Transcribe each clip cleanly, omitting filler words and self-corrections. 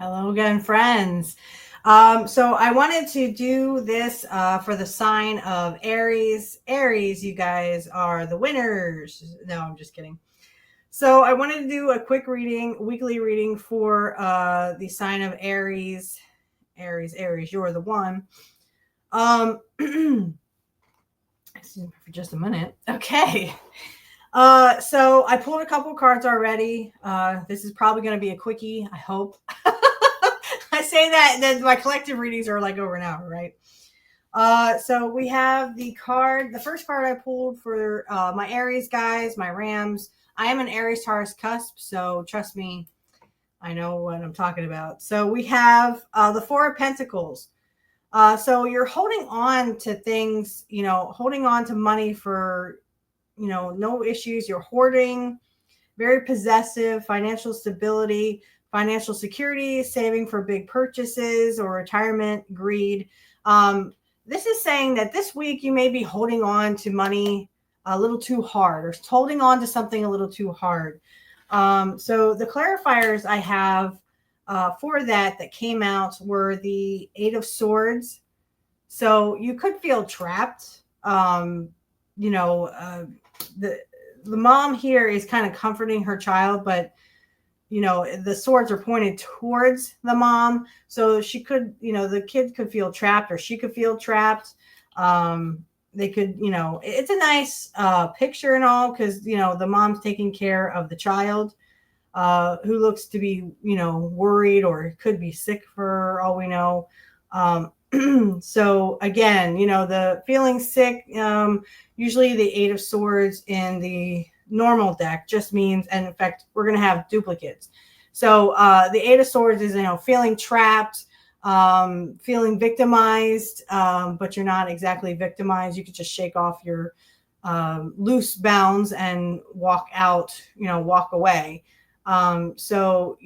Hello again, friends. So I wanted to do this for the sign of Aries. Aries, you guys are the winners. No, I'm just kidding. So I wanted to do a quick reading, weekly reading for the sign of Aries. Aries, you're the one. Excuse me for just a minute. Okay. So I pulled a couple cards already. This is probably going to be a quickie, I hope. I say that, then my collective readings are like over an hour, right? So we have the first card I pulled for my Aries guys, my Rams. I am an Aries Taurus cusp, so trust me, I know what I'm talking about. So we have the Four of Pentacles. So you're holding on to things, holding on to money for, no issues. You're hoarding, very possessive, financial stability, financial security, saving for big purchases or retirement, greed. This is saying that this week you may be holding on to money a little too hard or holding on to something a little too hard. So the clarifiers I have for that came out were the Eight of Swords. So you could feel trapped. The mom here is kind of comforting her child, but the swords are pointed towards the mom, so she could, the kid could feel trapped, or she could feel trapped. They could, it's a nice picture and all, because the mom's taking care of the child, who looks to be, worried or could be sick for all we know. So again, the feeling sick, usually the Eight of Swords in the normal deck just means, and in fact, we're going to have duplicates. So the Eight of Swords is, feeling trapped, feeling victimized, but you're not exactly victimized. You could just shake off your loose bounds and walk out, walk away. So,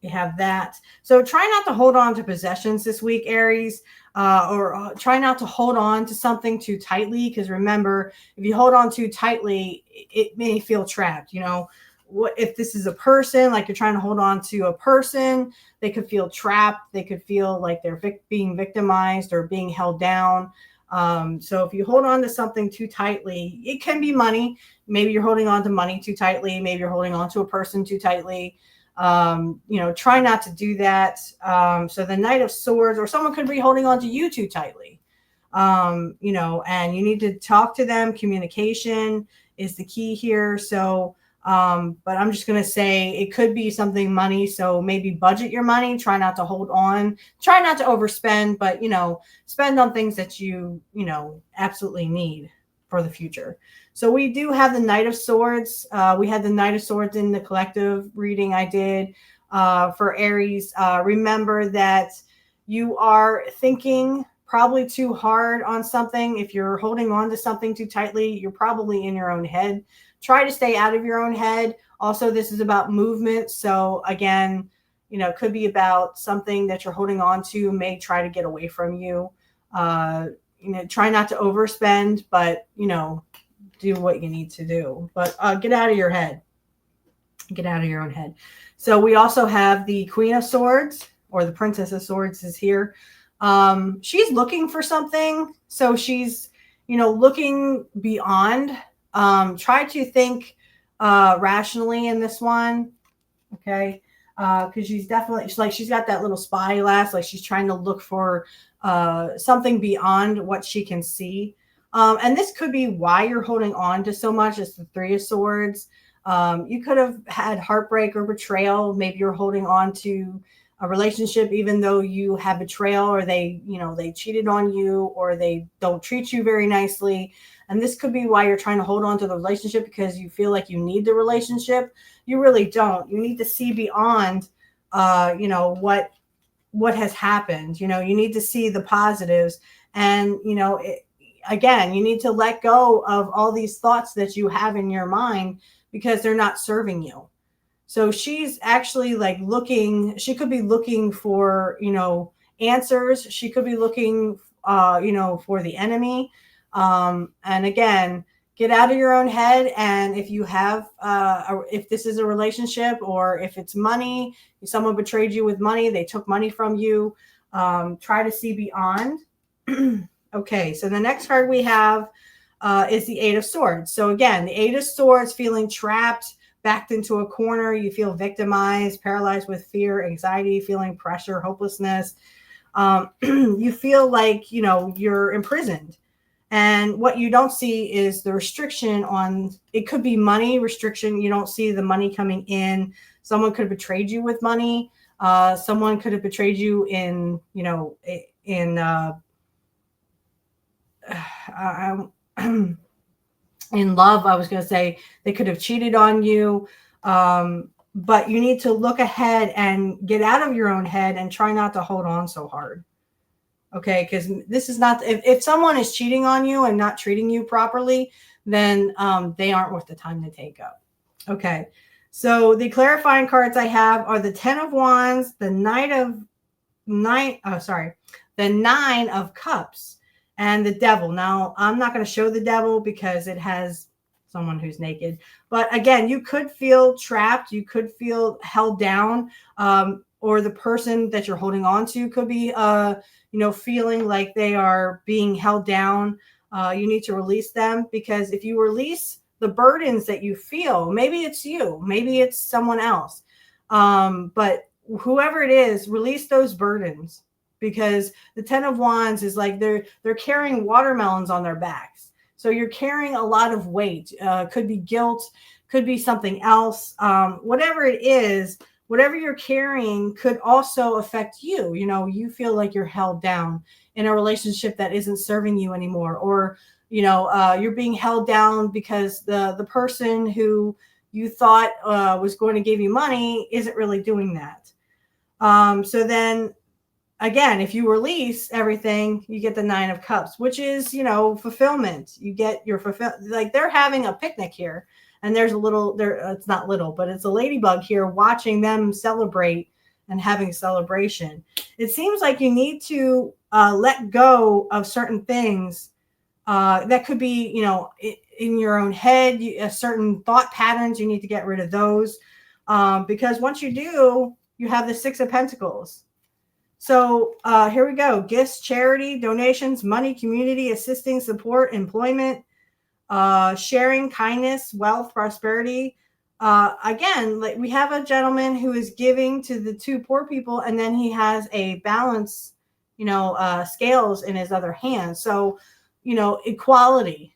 you have that. So try not to hold on to possessions this week, Aries, or try not to hold on to something too tightly. Because remember, if you hold on too tightly, it may feel trapped. What if this is a person, like you're trying to hold on to a person, they could feel trapped. They could feel like they're being victimized or being held down. So if you hold on to something too tightly, it can be money. Maybe you're holding on to money too tightly. Maybe you're holding on to a person too tightly. Try not to do that. So the Knight of Swords, or someone could be holding on to you too tightly. And you need to talk to them. Communication is the key here. So, but I'm just going to say it could be something money. So maybe budget your money, try not to hold on, try not to overspend, but, spend on things that you absolutely need for the future. So we do have the Knight of Swords. We had the Knight of Swords in the collective reading I did for Aries. Remember that you are thinking probably too hard on something. If you're holding on to something too tightly, you're probably in your own head. Try to stay out of your own head. Also, this is about movement. So again, it could be about something that you're holding on to, may try to get away from you. Try not to overspend, but, do what you need to do. But get out of your head. Get out of your own head. So we also have the Queen of Swords, or the Princess of Swords is here. She's looking for something. So she's, looking beyond. Try to think rationally in this one. Okay. Because she's got that little spy glass, like she's trying to look for something beyond what she can see. And this could be why you're holding on to so much. It's the Three of Swords. You could have had heartbreak or betrayal. Maybe you're holding on to a relationship, even though you have betrayal, or they cheated on you, or they don't treat you very nicely. And this could be why you're trying to hold on to the relationship, because you feel like you need the relationship. You really don't. You need to see beyond, what has happened. You need to see the positives. And, again, you need to let go of all these thoughts that you have in your mind, because they're not serving you. So she's actually she could be looking for, answers. She could be looking, for the enemy. And again, get out of your own head. And if you have, if this is a relationship, or if it's money, someone betrayed you with money, they took money from you, try to see beyond. Okay, so the next card we have is the Eight of Swords. So again, the Eight of Swords, feeling trapped, backed into a corner. You feel victimized, paralyzed with fear, anxiety, feeling pressure, hopelessness. You feel like, you're imprisoned. And what you don't see is the restriction on, it could be money restriction. You don't see the money coming in. Someone could have betrayed you with money. Someone could have betrayed you in, in love. I was going to say they could have cheated on you. But you need to look ahead and get out of your own head and try not to hold on so hard. Okay, because this is not, if someone is cheating on you and not treating you properly, then they aren't worth the time to take up. Okay, so the clarifying cards I have are the Ten of Wands, the Nine of Cups, and the Devil. Now, I'm not going to show the Devil because it has someone who's naked. But again, you could feel trapped. You could feel held down, or the person that you're holding on to could be, feeling like they are being held down. You need to release them, because if you release the burdens that you feel, maybe it's you, maybe it's someone else, but whoever it is, release those burdens, because the Ten of Wands is like they're carrying watermelons on their backs. So you're carrying a lot of weight. Could be guilt, could be something else. Whatever it is, whatever you're carrying could also affect you. You feel like you're held down in a relationship that isn't serving you anymore, or you're being held down because the person who you thought was going to give you money isn't really doing that. So then again, if you release everything, you get the Nine of Cups, which is, fulfillment. You get your like they're having a picnic here, and there's a little there. It's not little, but it's a ladybug here watching them celebrate and having a celebration. It seems like you need to let go of certain things that could be, in your own head, certain thought patterns. You need to get rid of those, because once you do, you have the Six of Pentacles. So here we go. Gifts, charity, donations, money, community, assisting, support, employment, sharing, kindness, wealth, prosperity. Again, like we have a gentleman who is giving to the two poor people, and then he has a balance, scales in his other hand. So, equality,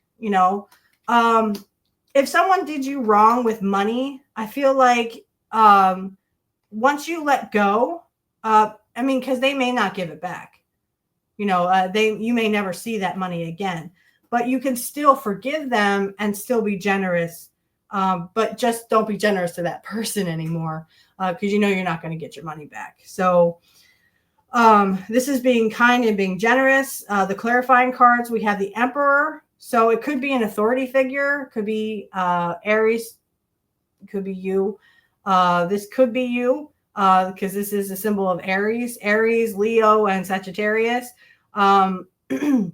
if someone did you wrong with money, I feel like once you let go, because they may not give it back. You may never see that money again, but you can still forgive them and still be generous. But just don't be generous to that person anymore, because you're not going to get your money back. So this is being kind and being generous. The clarifying cards, we have the Emperor. So it could be an authority figure, could be Aries, could be you. This could be you. Because this is a symbol of Aries, Leo, and Sagittarius. The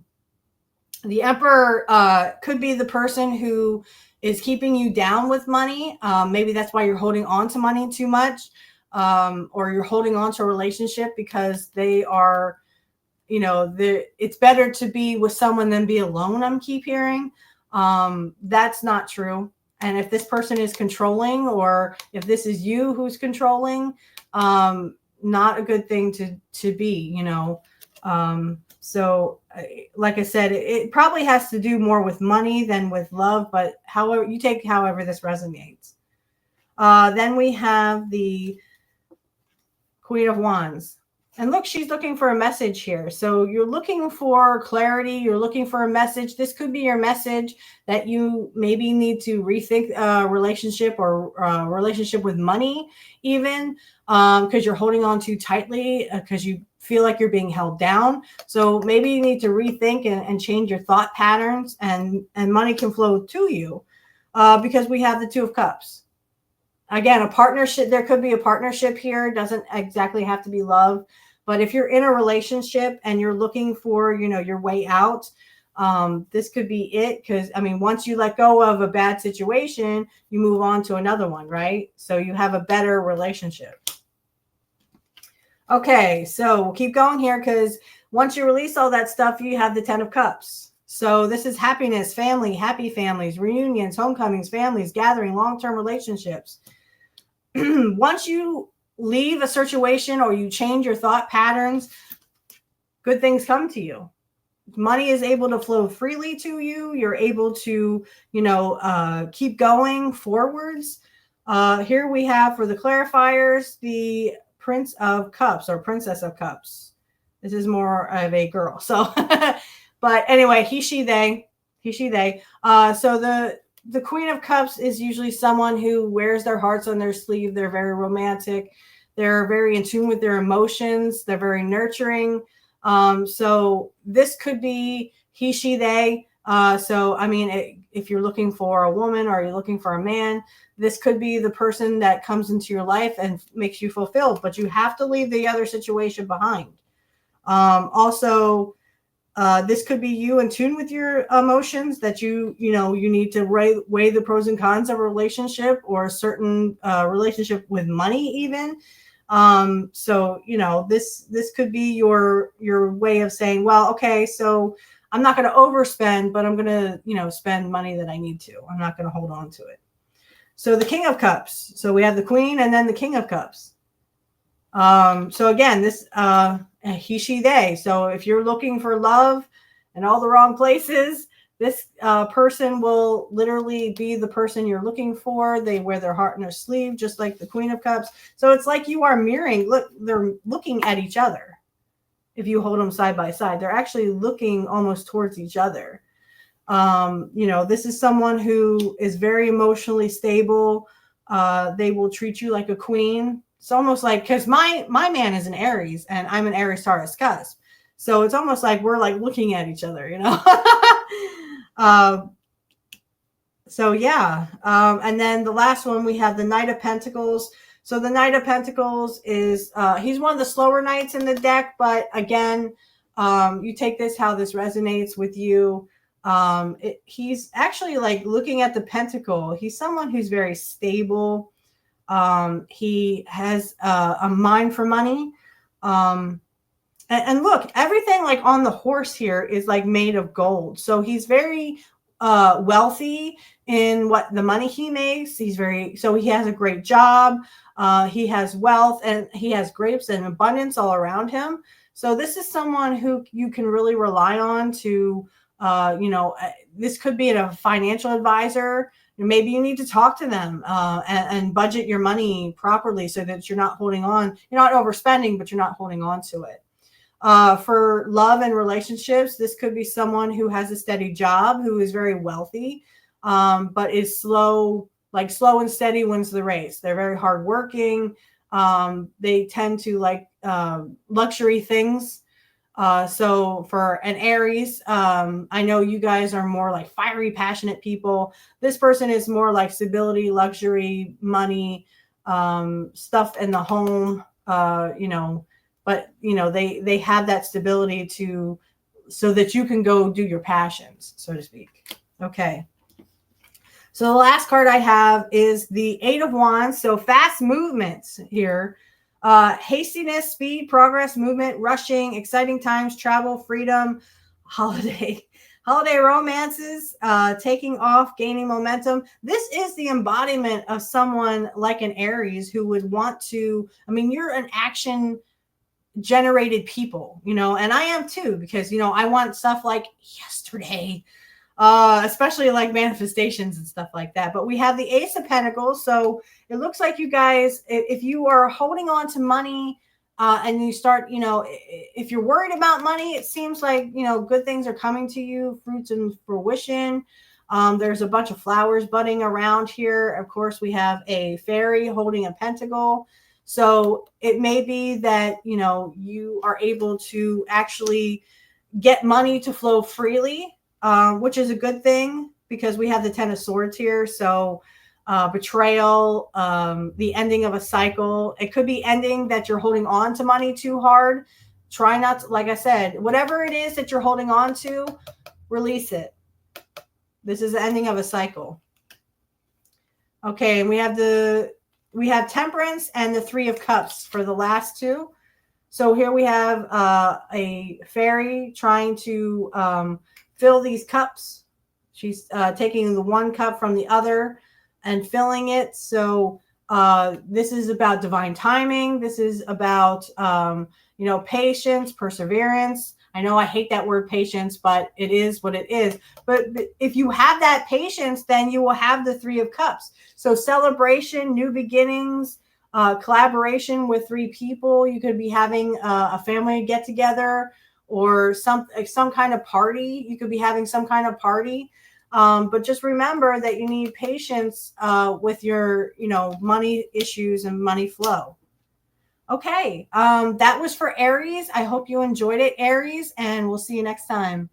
Emperor could be the person who is keeping you down with money. Maybe that's why you're holding on to money too much, or you're holding on to a relationship because they are, it's better to be with someone than be alone. I'm keep hearing. That's not true. And if this person is controlling, or if this is you who's controlling, not a good thing to be, So like I said, it probably has to do more with money than with love, but however this resonates. Then we have the Queen of Wands. And look, she's looking for a message here. So you're looking for clarity. You're looking for a message. This could be your message that you maybe need to rethink a relationship, or a relationship with money even, because you're holding on too tightly, because you feel like you're being held down. So maybe you need to rethink and change your thought patterns, and money can flow to you, because we have the Two of Cups. Again, a partnership, there could be a partnership here. It doesn't exactly have to be love. But if you're in a relationship and you're looking for, your way out, This could be it, because I mean, once you let go of a bad situation, you move on to another one, right? So you have a better relationship. Okay, so we'll keep going here, because once you release all that stuff, you have the 10 of Cups. So this is happiness, family, happy families, reunions, homecomings, families, gathering, long-term relationships. Once you leave a situation or you change your thought patterns, good things come to you. Money is able to flow freely to you. You're able to, keep going forwards. Here we have, for the clarifiers, the Prince of Cups or Princess of Cups. This is more of a girl. So, but anyway, he, she, they. So the Queen of Cups is usually someone who wears their hearts on their sleeve. They're very romantic. They're very in tune with their emotions. They're very nurturing. So this could be he, she, they. So, I mean, if you're looking for a woman or you're looking for a man, this could be the person that comes into your life and makes you fulfilled, but you have to leave the other situation behind. Also, this could be you in tune with your emotions, that you need to weigh the pros and cons of a relationship, or a certain relationship with money even. So, this could be your way of saying, well, okay, so I'm not going to overspend, but I'm going to, spend money that I need to. I'm not going to hold on to it. So the King of Cups. So we have the Queen and then the King of Cups. So again, this, he, she, they. So if you're looking for love in all the wrong places, this person will literally be the person you're looking for. They wear their heart in their sleeve, just like the Queen of Cups. So it's like you are mirroring. Look, they're looking at each other. If you hold them side by side, they're actually looking almost towards each other. This is someone who is very emotionally stable. They will treat you like a queen. It's almost like, because my man is an Aries and I'm an Aries Taurus cusp. So it's almost like we're like looking at each other, So yeah. And then the last one, we have the Knight of Pentacles. So the Knight of Pentacles is, he's one of the slower knights in the deck, but again, you take this, how this resonates with you. He's actually like looking at the pentacle. He's someone who's very stable. He has a mind for money. And look, everything like on the horse here is like made of gold. So he's very wealthy in what the money he makes. So he has a great job. He has wealth and he has grapes and abundance all around him. So this is someone who you can really rely on to, this could be a financial advisor. Maybe you need to talk to them and budget your money properly so that you're not holding on. You're not overspending, but you're not holding on to it. For love and relationships, this could be someone who has a steady job, who is very wealthy, but is slow and steady wins the race. They're very hardworking. They tend to like luxury things. So for an Aries, I know you guys are more like fiery, passionate people. This person is more like stability, luxury, money, stuff in the home, but they have that stability so that you can go do your passions, so to speak. Okay. So the last card I have is the Eight of Wands. So fast movements here. Hastiness, speed, progress, movement, rushing, exciting times, travel, freedom, holiday romances, taking off, gaining momentum. This is the embodiment of someone like an Aries who would want to, you're an action generated people, and I am too, because, I want stuff like yesterday, especially like manifestations and stuff like that. But we have the Ace of Pentacles. So it looks like you guys, if you are holding on to money and you start, if you're worried about money, it seems like, good things are coming to you, fruits and fruition. There's a bunch of flowers budding around here. Of course, we have a fairy holding a pentacle. So it may be that, you are able to actually get money to flow freely, which is a good thing, because we have the Ten of Swords here. So betrayal, the ending of a cycle. It could be ending that you're holding on to money too hard. Try not to, like I said, whatever it is that you're holding on to, release it. This is the ending of a cycle. Okay, and we have Temperance and the Three of Cups for the last two. So here we have a fairy trying to fill these cups. She's taking the one cup from the other and filling it. So this is about divine timing. This is about patience, perseverance. I know I hate that word patience, but it is what it is. But if you have that patience, then you will have the Three of Cups. So celebration, new beginnings, collaboration with three people. You could be having a family get together or some kind of party. You could be having some kind of party. But just remember that you need patience with your, money issues and money flow. Okay, that was for Aries. I hope you enjoyed it, Aries, and we'll see you next time.